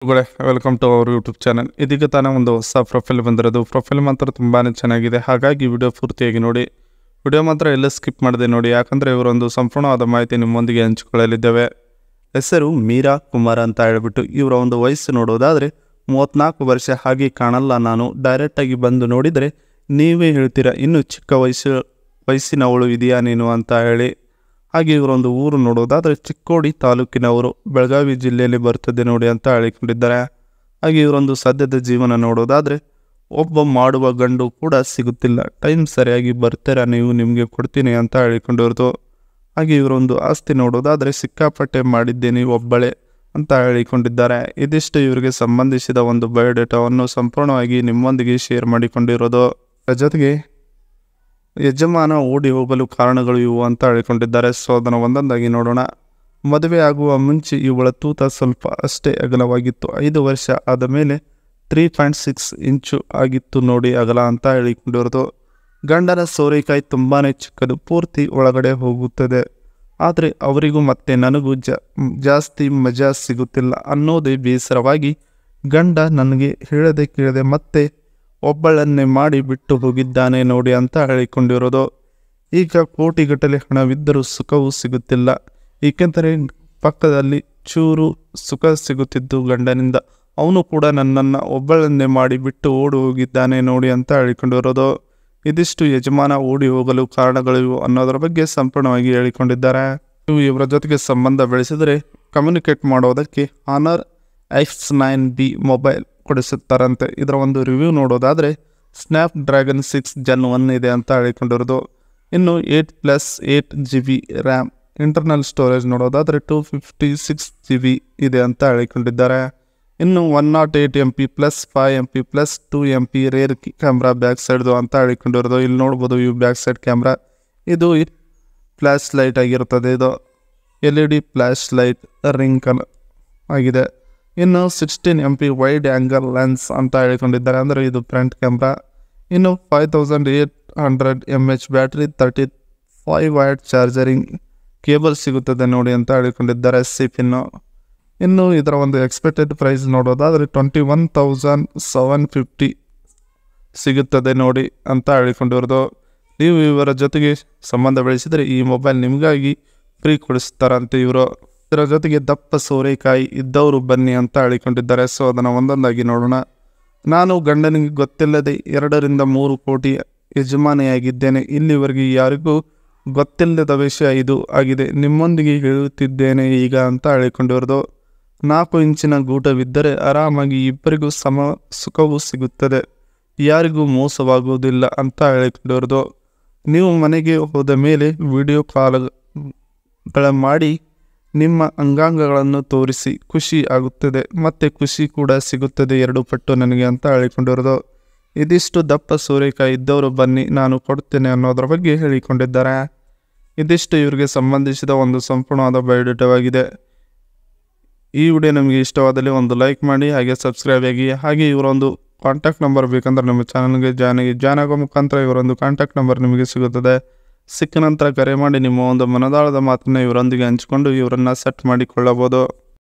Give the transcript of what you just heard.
Welcome to our YouTube channel. ಇದೀಗ ತಾನೇ ಒಂದು ಹೊಸ ಪ್ರೊಫೈಲ್ ಬಂದಿರೋದು. ಪ್ರೊಫೈಲ್ ಮಾತ್ರ ತುಂಬಾ ಚೆನ್ನಾಗಿದೆ, ಹಾಗಾಗಿ ವಿಡಿಯೋ ಪೂರ್ತಿಯಾಗಿ ನೋಡಿ. ವಿಡಿಯೋ ಮಾತ್ರ ಎಲ್ಲ ಸ್ಕಿಪ್ ಮಾಡದೆ ನೋಡಿ, ಯಾಕಂದರೆ ಇವರೊಂದು ಸಂಪೂರ್ಣವಾದ ಮಾಹಿತಿ ನಿಮ್ಮೊಂದಿಗೆ ಹಂಚಿಕೊಳ್ಳಲಿದ್ದೇವೆ. ಹೆಸರು ಮೀರಾ ಕುಮಾರ್ ಅಂತ ಹೇಳ್ಬಿಟ್ಟು ಇವರ ಒಂದು ವಯಸ್ಸು ನೋಡೋದಾದರೆ 34 ವರ್ಷ. ಹಾಗೆ ಕಾಣಲ್ಲ, ನಾನು ಡೈರೆಕ್ಟಾಗಿ ಬಂದು ನೋಡಿದರೆ ನೀವೇ ಹೇಳ್ತೀರಾ ಇನ್ನು ಚಿಕ್ಕ ವಯಸ್ಸಿನವಳು ಇದೆಯಾ ನೀನು ಅಂತ ಹೇಳಿ. ಹಾಗೆ ಇವರೊಂದು ಊರು ನೋಡೋದಾದರೆ ಚಿಕ್ಕೋಡಿ ತಾಲೂಕಿನವರು, ಬೆಳಗಾವಿ ಜಿಲ್ಲೆಯಲ್ಲಿ ಬರ್ತದೆ ನೋಡಿ ಅಂತ ಹೇಳಿಕೊಂಡಿದ್ದಾರೆ. ಹಾಗೆ ಇವರೊಂದು ಸದ್ಯದ ಜೀವನ ನೋಡೋದಾದರೆ ಒಬ್ಬ ಮಾಡುವ ಗಂಡು ಕೂಡ ಸಿಗುತ್ತಿಲ್ಲ, ಟೈಮ್ ಸರಿಯಾಗಿ ಬರ್ತೀರಾ ನೀವು, ನಿಮಗೆ ಕೊಡ್ತೀನಿ ಅಂತ ಹೇಳಿಕೊಂಡಿರೋದು. ಹಾಗೆ ಇವರೊಂದು ಆಸ್ತಿ ನೋಡೋದಾದರೆ ಸಿಕ್ಕಾಪಟ್ಟೆ ಮಾಡಿದ್ದೇನೆ ಒಬ್ಬಳೇ ಅಂತ ಹೇಳಿಕೊಂಡಿದ್ದಾರೆ. ಇದಿಷ್ಟು ಇವರಿಗೆ ಸಂಬಂಧಿಸಿದ ಒಂದು ಬಯೋಡೇಟಾವನ್ನು ಸಂಪೂರ್ಣವಾಗಿ ನಿಮ್ಮೊಂದಿಗೆ ಶೇರ್ ಮಾಡಿಕೊಂಡಿರೋದು. ಜೊತೆಗೆ ಯಜಮಾನ ಓಡಿ ಹೋಗಲು ಕಾರಣಗಳು ಇವು ಅಂತ ಹೇಳಿಕೊಂಡಿದ್ದಾರೆ. ಸೊ ಅದನ್ನು ಒಂದೊಂದಾಗಿ ನೋಡೋಣ. ಮದುವೆ ಆಗುವ ಮುಂಚೆ ಇವಳ ತೂತ ಸ್ವಲ್ಪ ಅಷ್ಟೇ ಅಗಲವಾಗಿತ್ತು. 5 ವರ್ಷ ಆದ ಮೇಲೆ 3.6 ಇಂಚು ಆಗಿತ್ತು ನೋಡಿ ಅಗಲ ಅಂತ ಹೇಳಿಕೊಂಡಿರೋದು. ಗಂಡನ ಸೋರೆಕಾಯಿ ತುಂಬಾ ಚಿಕ್ಕದು, ಪೂರ್ತಿ ಒಳಗಡೆ ಹೋಗುತ್ತದೆ. ಆದರೆ ಅವರಿಗೂ ಮತ್ತೆ ನನಗೂ ಜಾಸ್ತಿ ಮಜಾ ಸಿಗುತ್ತಿಲ್ಲ ಅನ್ನೋದೇ ಬೇಸರವಾಗಿ ಗಂಡ ನನಗೆ ಹೇಳದೆ ಕೇಳದೆ ಮತ್ತೆ ಒಬ್ಬಳನ್ನೇ ಮಾಡಿ ಬಿಟ್ಟು ಹೋಗಿದ್ದಾನೆ ನೋಡಿ ಅಂತ ಹೇಳಿಕೊಂಡಿರೋದು. ಈಗ ಕೋಟಿಗಟ್ಟಲೆ ಹಣವಿದ್ದರೂ ಸುಖವೂ ಸಿಗುತ್ತಿಲ್ಲ, ಏಕೆಂದರೆ ಪಕ್ಕದಲ್ಲಿ ಚೂರು ಸುಖ ಸಿಗುತ್ತಿದ್ದು ಗಂಡನಿಂದ, ಅವನು ಕೂಡ ನನ್ನನ್ನು ಒಬ್ಬಳನ್ನೇ ಮಾಡಿ ಬಿಟ್ಟು ಓಡಿ ಹೋಗಿದ್ದಾನೆ ನೋಡಿ ಅಂತ ಹೇಳಿಕೊಂಡಿರೋದು. ಇದಿಷ್ಟು ಯಜಮಾನ ಓಡಿ ಹೋಗಲು ಕಾರಣಗಳು ಅನ್ನೋದರ ಬಗ್ಗೆ ಸಂಪೂರ್ಣವಾಗಿ ಹೇಳಿಕೊಂಡಿದ್ದಾರೆ. ನೀವು ಇವರ ಜೊತೆಗೆ ಸಂಬಂಧ ಬೆಳೆಸಿದರೆ ಕಮ್ಯುನಿಕೇಟ್ ಮಾಡೋದಕ್ಕೆ Honor X9B ಮೊಬೈಲ್ ಕೊಡಿಸುತ್ತಾರಂತೆ. ಇದರ ಒಂದು ರಿವ್ಯೂ ನೋಡೋದಾದರೆ ಸ್ನ್ಯಾಪ್ಡ್ರ್ಯಾಗನ್ 6 Gen 1 ಇದೆ ಅಂತ ಹೇಳಿಕೊಂಡಿರೋದು. ಇನ್ನು 8+8 GB ರ್ಯಾಮ್, ಇಂಟರ್ನಲ್ ಸ್ಟೋರೇಜ್ ನೋಡೋದಾದರೆ 256 GB ಇದೆ ಅಂತ ಹೇಳಿಕೊಂಡಿದ್ದಾರೆ. ಇನ್ನು 108 MP + 5 MP + 2 MP rear camera back ಸೈಡ್ದು ಅಂತ ಹೇಳಿಕೊಂಡಿರೋದು. ಇಲ್ಲಿ ನೋಡ್ಬೋದು ಇವು ಬ್ಯಾಕ್ ಸೈಡ್ ಕ್ಯಾಮ್ರಾ. ಇದು ಫ್ಲ್ಯಾಶ್ ಲೈಟ್ ಆಗಿರುತ್ತದೆ, ಇದು LED ಫ್ಲ್ಯಾಶ್ ಲೈಟ್ ರಿಂಗ್ ಆಗಿದೆ. ಇನ್ನು 16 MP ವೈಡ್ ಆ್ಯಂಗಲ್ ಲೆನ್ಸ್ ಅಂತ ಹೇಳಿಕೊಂಡಿದ್ದಾರೆ, ಅಂದರೆ ಇದು ಫ್ರಂಟ್ ಕ್ಯಾಮ್ರಾ. ಇನ್ನು 5800 mAh battery, 35 what charging cable ಸಿಗುತ್ತದೆ ನೋಡಿ ಅಂತ ಹೇಳಿಕೊಂಡಿದ್ದಾರೆ. ಸಿಪಿನ್ನು. ಇನ್ನು ಇದರ ಒಂದು ಎಕ್ಸ್ಪೆಕ್ಟೆಡ್ ಪ್ರೈಸ್ ನೋಡೋದಾದರೆ 21,750 ಸಿಗುತ್ತದೆ ನೋಡಿ ಅಂತ ಹೇಳಿಕೊಂಡಿರೋದು. ನೀವು ಇವರ ಜೊತೆಗೆ ಸಂಬಂಧ ಬೆಳೆಸಿದರೆ ಈ ಮೊಬೈಲ್ ನಿಮಗಾಗಿ ಫ್ರೀ ಕೊಡಿಸ್ತಾರಂತೆ ಇವರು. ಇದರ ಜೊತೆಗೆ ದಪ್ಪ ಸೋರೆಕಾಯಿ ಇದ್ದವರು ಬನ್ನಿ ಅಂತ ಹೇಳಿಕೊಂಡಿದ್ದಾರೆ. ಸೊ ಅದನ್ನು ಒಂದೊಂದಾಗಿ ನೋಡೋಣ. ನಾನು ಗಂಡನಿಗೆ ಗೊತ್ತಿಲ್ಲದೆ 2 ರಿಂದ 3 ಕೋಟಿ ಯಜಮಾನಿಯಾಗಿದ್ದೇನೆ. ಇಲ್ಲಿವರೆಗೆ ಯಾರಿಗೂ ಗೊತ್ತಿಲ್ಲದ ವಿಷಯ ಇದು ಆಗಿದೆ, ನಿಮ್ಮೊಂದಿಗೆ ಹೇಳುತ್ತಿದ್ದೇನೆ ಈಗ ಅಂತ ಹೇಳಿಕೊಂಡಿರೋದು. 4 ಇಂಚಿನ ಗೂಟವಿದ್ದರೆ ಆರಾಮಾಗಿ ಇಬ್ಬರಿಗೂ ಸಮ ಸುಖವೂ ಸಿಗುತ್ತದೆ, ಯಾರಿಗೂ ಮೋಸವಾಗುವುದಿಲ್ಲ ಅಂತ ಹೇಳಿಕೊಂಡಿರೋದು. ನೀವು ಮನೆಗೆ ಹೋದ ಮೇಲೆ ವಿಡಿಯೋ ಕಾಲ್ಗಳ ಮಾಡಿ ನಿಮ್ಮ ಅಂಗಾಂಗಗಳನ್ನು ತೋರಿಸಿ, ಖುಷಿ ಆಗುತ್ತದೆ, ಮತ್ತು ಖುಷಿ ಕೂಡ ಸಿಗುತ್ತದೆ 2 ಪಟ್ಟು ನನಗೆ ಅಂತ ಹೇಳಿಕೊಂಡಿರೋದು. ಇದಿಷ್ಟು ದಪ್ಪ ಸೋರೆಕಾಯಿ ಇದ್ದವರು ಬನ್ನಿ ನಾನು ಕೊಡ್ತೇನೆ ಅನ್ನೋದ್ರ ಬಗ್ಗೆ ಹೇಳಿಕೊಂಡಿದ್ದಾರೆ. ಇದಿಷ್ಟು ಇವರಿಗೆ ಸಂಬಂಧಿಸಿದ ಒಂದು ಸಂಪೂರ್ಣವಾದ ಬಯೋಡೇಟಾವಾಗಿದೆ. ಈ ವಿಡಿಯೋ ನಿಮಗೆ ಇಷ್ಟವಾದಲ್ಲಿ ಒಂದು ಲೈಕ್ ಮಾಡಿ, ಹಾಗೆ ಸಬ್ಸ್ಕ್ರೈಬ್ ಆಗಿ. ಹಾಗೆ ಇವರೊಂದು ಕಾಂಟ್ಯಾಕ್ಟ್ ನಂಬರ್ ಬೇಕಂದ್ರೆ ನಮ್ಮ ಚಾನಲ್ಗೆ ಜಾಯ್ನ್ ಆಗೋ ಮುಖಾಂತರ ಇವರೊಂದು ಕಾಂಟ್ಯಾಕ್ಟ್ ನಂಬರ್ ನಿಮಗೆ ಸಿಗುತ್ತದೆ. ಸಿಕ್ಕ ನಂತರ ಕರೆ ಮಾಡಿ ನಿಮ್ಮ ಒಂದು ಮನದಾಳದ ಮಾತನ್ನು ಇವರೊಂದಿಗೆ ಹಂಚಿಕೊಂಡು ಇವರನ್ನು ಸೆಟ್ ಮಾಡಿಕೊಳ್ಳಬಹುದು.